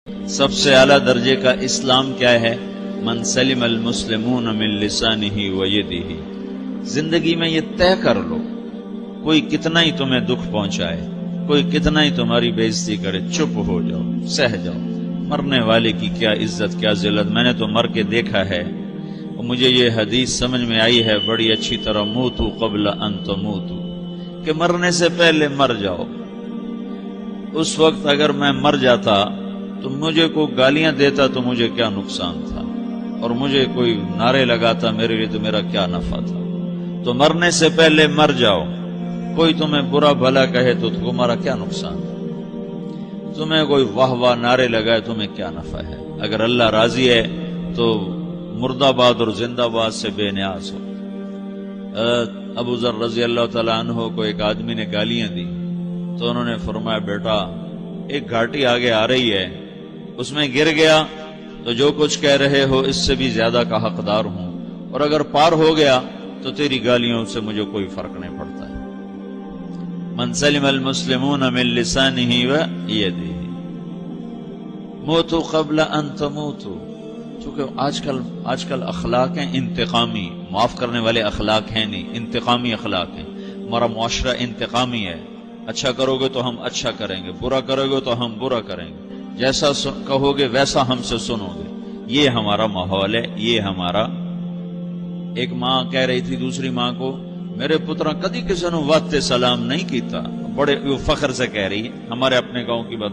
سب سے اعلیٰ درجے کا اسلام کیا ہے؟ من سلم المسلمون من لسانہ و یدہ۔ زندگی میں یہ طے کر لو، کوئی کتنا ہی تمہیں دکھ پہنچائے، کوئی کتنا ہی تمہاری بےعزتی کرے، چپ ہو جاؤ، سہ جاؤ۔ مرنے والے کی کیا عزت، کیا ذلت، میں نے تو مر کے دیکھا ہے، اور مجھے یہ حدیث سمجھ میں آئی ہے بڑی اچھی طرح، موتوا قبل ان تموتوا، کہ مرنے سے پہلے مر جاؤ۔ اس وقت اگر میں مر جاتا تو مجھے کوئی گالیاں دیتا تو مجھے کیا نقصان تھا، اور مجھے کوئی نعرے لگاتا میرے لیے تو میرا کیا نفع تھا۔ تو مرنے سے پہلے مر جاؤ۔ کوئی تمہیں برا بھلا کہے تو تمہارا کیا نقصان ہے، تمہیں کوئی واہ واہ نعرے لگائے تمہیں کیا نفع ہے۔ اگر اللہ راضی ہے تو مردہ باد اور زندہ باد سے بے نیاز ہو۔ ابو ذر رضی اللہ تعالیٰ عنہ کو ایک آدمی نے گالیاں دی تو انہوں نے فرمایا، بیٹا ایک گھاٹی آگے آ رہی ہے، اس میں گر گیا تو جو کچھ کہہ رہے ہو اس سے بھی زیادہ کا حقدار ہوں، اور اگر پار ہو گیا تو تیری گالیوں سے مجھے کوئی فرق نہیں پڑتا ہے۔ من سلم المسلمون من لسانہ و یدہ موتوا قبل ان تموتوا۔ چونکہ آج کل اخلاق ہیں انتقامی، معاف کرنے والے اخلاق ہیں نہیں، انتقامی اخلاق ہیں۔ ہمارا معاشرہ انتقامی ہے، اچھا کرو گے تو ہم اچھا کریں گے، برا کرو گے تو ہم برا کریں گے، جیسا کہو گے ویسا ہم سے سنو گے۔ یہ ہمارا ماحول ہے، یہ ہمارا۔ ایک ماں کہہ رہی تھی دوسری ماں کو، میرے پترا کدی کسی نے واسطے سلام نہیں کیتا، بڑے فخر سے کہہ رہی ہے، ہمارے اپنے گاؤں کی بات،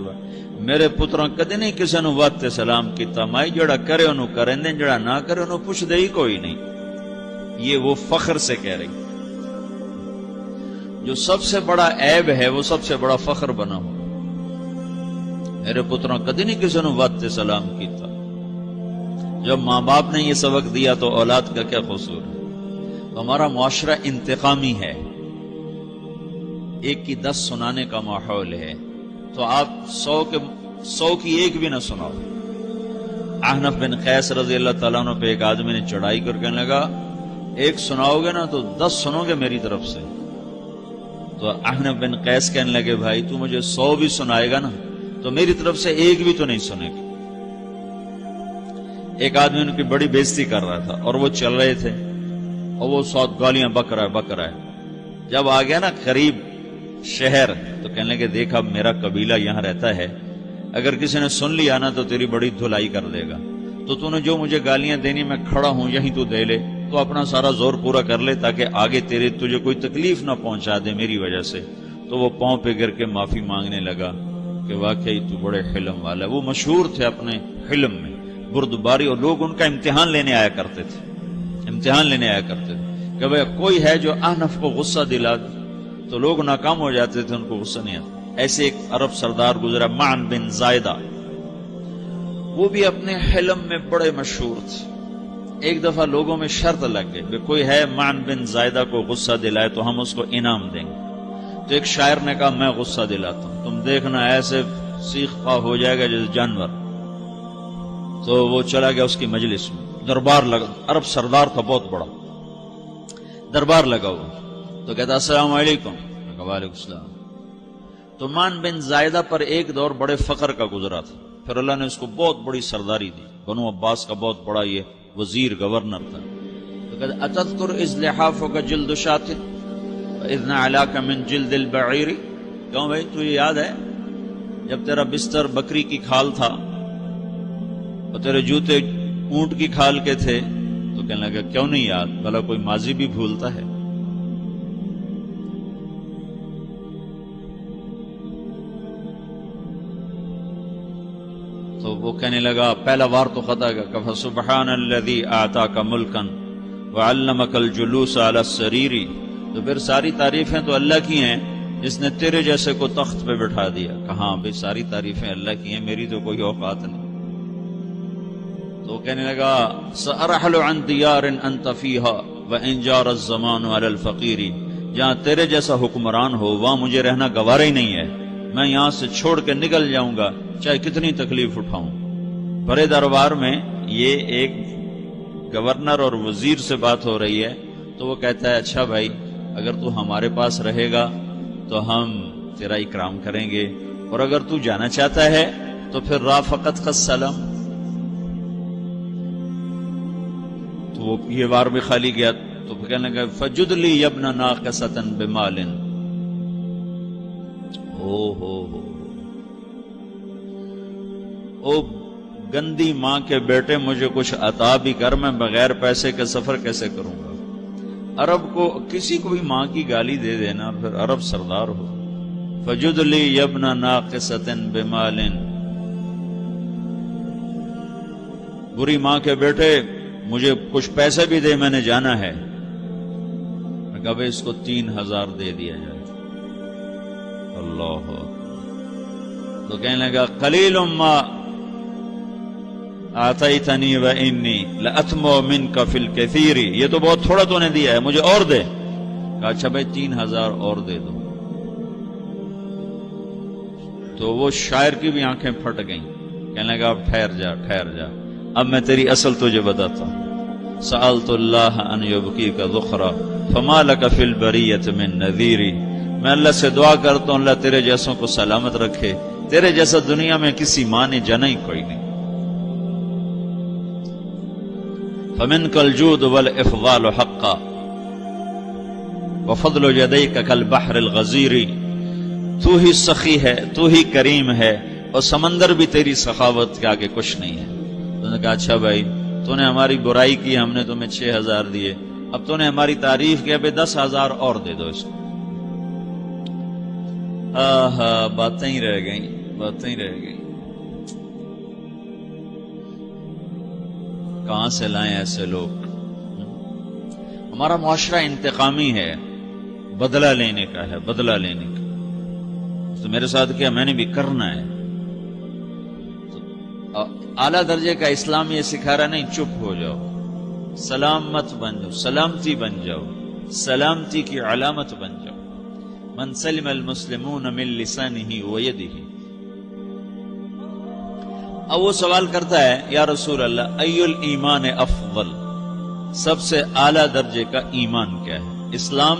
میرے پترا کدی نہیں کسی نے واسطے سلام کیتا، مائی جڑا کرے انہوں کریں دیں، جڑا نہ کرے انہوں پوچھ دے ہی کوئی نہیں۔ یہ وہ فخر سے کہہ رہی۔ جو سب سے بڑا عیب ہے وہ سب سے بڑا فخر بنا ہو۔ میرے پترا کدی نہیں کسی نے واسطے سلام کیتا۔ جب ماں باپ نے یہ سبق دیا تو اولاد کا کیا قصور ہے؟ ہمارا معاشرہ انتقامی ہے، ایک کی 10 سنانے کا ماحول ہے، تو آپ 100 کی ایک بھی نہ سناؤ۔ احنف بن قیس رضی اللہ تعالیٰ عنہ پہ ایک آدمی نے چڑھائی کر کہنے لگا، ایک سناؤ گے نا تو 10 سنو گے میری طرف سے۔ تو احنف بن قیس کہنے لگے، بھائی تو مجھے 100 بھی سنائے گا نا تو میری طرف سے ایک بھی تو نہیں سنے گا۔ ایک آدمی ان کی بڑی بےزتی کر رہا تھا اور وہ چل رہے تھے، اور وہ 100 گالیاں بک رہا ہے۔ جب آ گیا نا قریب شہر تو کہنے لگے، دیکھا میرا قبیلہ یہاں رہتا ہے، اگر کسی نے سن لیا نا تو تیری بڑی دھلائی کر دے گا، تو نے جو مجھے گالیاں دینی میں کھڑا ہوں یہیں تو دے لے، تو اپنا سارا زور پورا کر لے تاکہ آگے تجھے کوئی تکلیف نہ پہنچا دے میری وجہ سے۔ تو وہ پاؤں پہ گر کے معافی مانگنے لگا کہ واقعی تو بڑے حلم والا ہے۔ وہ مشہور تھے اپنے حلم میں، بردباری، اور لوگ ان کا امتحان لینے آیا کرتے تھے کہ بھئی کوئی ہے جو احنف کو غصہ دلا دے، تو لوگ ناکام ہو جاتے تھے، ان کو غصہ نہیں آتا۔ ایسے ایک عرب سردار گزرا، معن بن زائدہ، وہ بھی اپنے حلم میں بڑے مشہور تھے۔ ایک دفعہ لوگوں میں شرط لگ گئی کہ کوئی ہے معن بن زائدہ کو غصہ دلائے تو ہم اس کو انعام دیں گے۔ تو ایک شاعر نے کہا، میں غصہ دلاتا ہوں، تم دیکھنا ایسے سیخ پا ہو جائے گا جیسے جانور۔ تو وہ چلا گیا اس کی مجلس میں، دربار لگا، عرب سردار تھا بہت بڑا، دربار لگا ہوا، تو کہتا السلام علیکم، وعلیکم السلام۔ تو معن بن زائدہ پر ایک دور بڑے فقر کا گزرا تھا، پھر اللہ نے اس کو بہت بڑی سرداری دی، بنو عباس کا بہت بڑا یہ وزیر گورنر تھا۔ تو کہتا اتذکر اذ لحافک جلد شاۃ واذ نعلاک من جلد البعیر، کیوں بھائی تجھے یاد ہے جب تیرا بستر بکری کی کھال تھا اور تیرے جوتے اونٹ کی کھال کے تھے؟ تو کہنے لگا کیوں نہیں یاد، بھلا کوئی ماضی بھی بھولتا ہے؟ تو وہ کہنے لگا، پہلا وار تو خطا گیا، کہ فسبحان الذی اعطاک ملکا وعلمک الجلوس علی السریر۔ تو پھر ساری تعریفیں تو اللہ کی ہیں جس نے تیرے جیسے کو تخت پہ بٹھا دیا۔ کہاں بھئی ساری تعریفیں اللہ کی ہیں، میری تو کوئی اوقات نہیں۔ تو کہنے لگا، سأرحل عن دیار انت فیہا وان جار الزمان علی الفقیر، جہاں تیرے جیسا حکمران ہو وہاں مجھے رہنا گوارا ہی نہیں ہے، میں یہاں سے چھوڑ کے نکل جاؤں گا چاہے کتنی تکلیف اٹھاؤں۔ بڑے دربار میں یہ ایک گورنر اور وزیر سے بات ہو رہی ہے، تو وہ کہتا ہے اچھا بھائی اگر تو ہمارے پاس رہے گا تو ہم تیرا اکرام کریں گے، اور اگر تو جانا چاہتا ہے تو پھر رافقت کا سلام، تو وہ یہ بار بھی خالی گیا تو کہنے لگا فجد لی ابن ناقصۃ بمال، او گندی ماں کے بیٹے مجھے کچھ عطا بھی کر، میں بغیر پیسے کے سفر کیسے کروں گا؟ عرب کو کسی کو بھی ماں کی گالی دے دینا پھر عرب سردار ہو۔ فجد لی ابن ناقصۃ بمال، بری ماں کے بیٹے مجھے کچھ پیسے بھی دے، میں نے جانا ہے۔ میں کہا اس کو 3000 دے دیا جائے۔ اللہ، تو کہنے لگا قلیل ما آتیتنی وانی لأطمع منک فی الکثیر، یہ تو بہت تھوڑا تو نے دیا ہے، مجھے اور دے۔ کہا اچھا بھائی 3000 اور دے دو۔ تو وہ شاعر کی بھی آنکھیں پھٹ گئیں، کہنے لگا اب ٹھہر جا ٹھہر جا، اب میں تیری اصل تجھے بتاتا ہوں۔ سألت اللہ ان یبکیک ذخرا فما لک فی البریۃ من نذیر، میں اللہ سے دعا کرتا ہوں اللہ تیرے جیسوں کو سلامت رکھے، تیرے جیسا دنیا میں کسی ماں نے جنا ہی کوئی نہیں۔ فمنک الجود والافضال حقا وفضل یدیک کالبحر الغزیر، تو ہی سخی ہے، تو ہی کریم ہے، اور سمندر بھی تیری سخاوت کے آگے کچھ نہیں ہے۔ تو نے کہا اچھا بھائی تو نے ہماری برائی کی، ہم نے تمہیں 6000 دیے، اب تو نے ہماری تعریف کی، اب 10,000 اور دے دو اس کو۔ باتیں ہی رہ گئیں، باتیں ہی رہ گئیں۔ کہاں سے لائیں ایسے لوگ؟ ہمارا معاشرہ انتقامی ہے، بدلہ لینے کا ہے، بدلہ لینے کا۔ تو میرے ساتھ کیا میں نے بھی کرنا ہے۔ تو اعلیٰ درجے کا اسلام یہ سکھا رہا نہیں چپ ہو جاؤ، سلامت بن جاؤ، سلامتی بن جاؤ، سلامتی کی علامت بن جاؤ۔ من سلم المسلمون من لسانہ ویدہ۔ اب وہ سوال کرتا ہے یا رسول اللہ ای الایمان افضل، سب سے اعلیٰ درجے کا ایمان کیا ہے؟ اسلام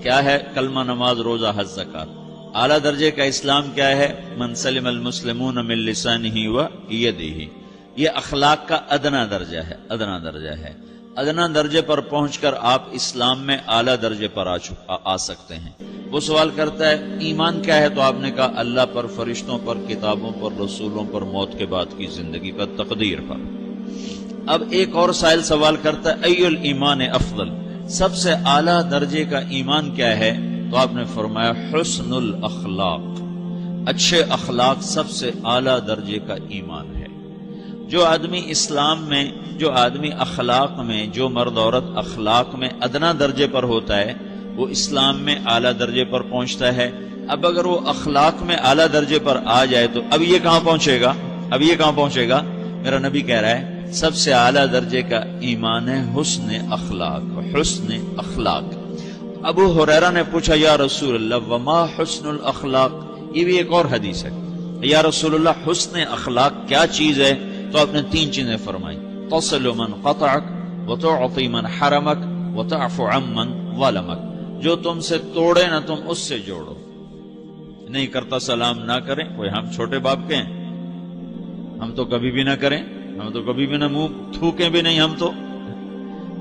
کیا ہے؟ کلمہ، نماز، روزہ، حج، زکات۔ اعلیٰ درجے کا اسلام کیا ہے؟ من سلم المسلمون من لسانہ ویدہ۔ یہ اخلاق کا ادنا درجہ ہے، ادنا درجہ ہے۔ ادنا درجے پر پہنچ کر آپ اسلام میں اعلیٰ درجے پر آ سکتے ہیں۔ وہ سوال کرتا ہے ایمان کیا ہے؟ تو آپ نے کہا اللہ پر، فرشتوں پر، کتابوں پر، رسولوں پر، موت کے بعد کی زندگی پر، تقدیر پر۔ اب ایک اور سائل سوال کرتا ہے ای الایمان افضل، سب سے اعلیٰ درجے کا ایمان کیا ہے؟ تو آپ نے فرمایا حسن الاخلاق، اچھے اخلاق سب سے اعلیٰ درجے کا ایمان ہے۔ جو آدمی اسلام میں، جو آدمی اخلاق میں، جو مرد عورت اخلاق میں ادنا درجے پر ہوتا ہے وہ اسلام میں اعلیٰ درجے پر پہنچتا ہے۔ اب اگر وہ اخلاق میں اعلیٰ درجے پر آ جائے تو اب یہ کہاں پہنچے گا؟ اب یہ کہاں پہنچے گا؟ میرا نبی کہہ رہا ہے سب سے اعلیٰ درجے کا ایمان ہے حسن اخلاق، حسن اخلاق۔ ابو ہریرہ نے پوچھا یا رسول اللہ وما حسن الاخلاق، یہ بھی ایک اور حدیث ہے، یا رسول اللہ حسن اخلاق کیا چیز ہے؟ تو آپ نے 3 چیزیں فرمائی، تصل من قطعک وتعطی من حرمک وتعفو عمن ظلمک، جو تم سے توڑے نہ تم اس سے جوڑو، نہیں کرتا سلام نہ کریں، کوئی ہم چھوٹے باپ کے ہیں، ہم تو کبھی بھی نہ کریں، ہم تو کبھی بھی نہ منہ تھوکیں بھی نہیں ہم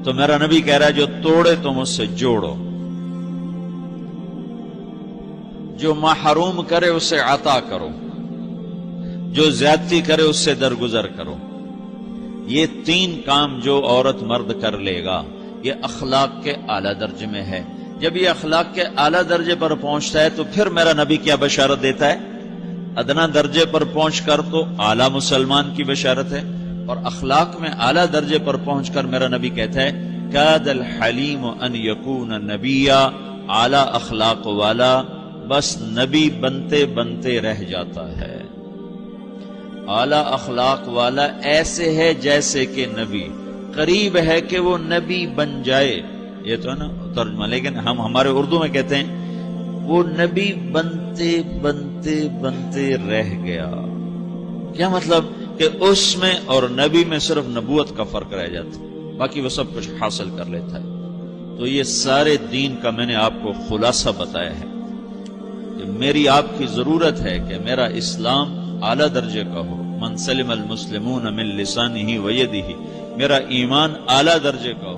تو میرا نبی کہہ رہا ہے جو توڑے تم اس سے جوڑو، جو محروم کرے اسے عطا کرو، جو زیادتی کرے اس سے درگزر کرو۔ یہ 3 کام جو عورت مرد کر لے گا یہ اخلاق کے اعلیٰ درجے میں ہے۔ جب یہ اخلاق کے اعلیٰ درجے پر پہنچتا ہے تو پھر میرا نبی کیا بشارت دیتا ہے؟ ادنا درجے پر پہنچ کر تو اعلیٰ مسلمان کی بشارت ہے، اور اخلاق میں اعلیٰ درجے پر پہنچ کر میرا نبی کہتا ہے کاد الحلیم ان یکون نبیا، اعلیٰ اخلاق والا بس نبی بنتے بنتے رہ جاتا ہے۔ اعلیٰ اخلاق والا ایسے ہے جیسے کہ نبی، قریب ہے کہ وہ نبی بن جائے، یہ تو ہے نا ترجمہ، لیکن ہم ہمارے اردو میں کہتے ہیں وہ نبی بنتے بنتے بنتے رہ گیا۔ کیا مطلب؟ کہ اس میں اور نبی میں صرف نبوت کا فرق رہ جاتا ہے، باقی وہ سب کچھ حاصل کر لیتا ہے۔ تو یہ سارے دین کا میں نے آپ کو خلاصہ بتایا ہے کہ میری آپ کی ضرورت ہے کہ میرا اسلام اعلیٰ درجے کا ہو، من سلم المسلمون من لسانہ و یدہ، میرا ایمان اعلیٰ درجے کا ہو۔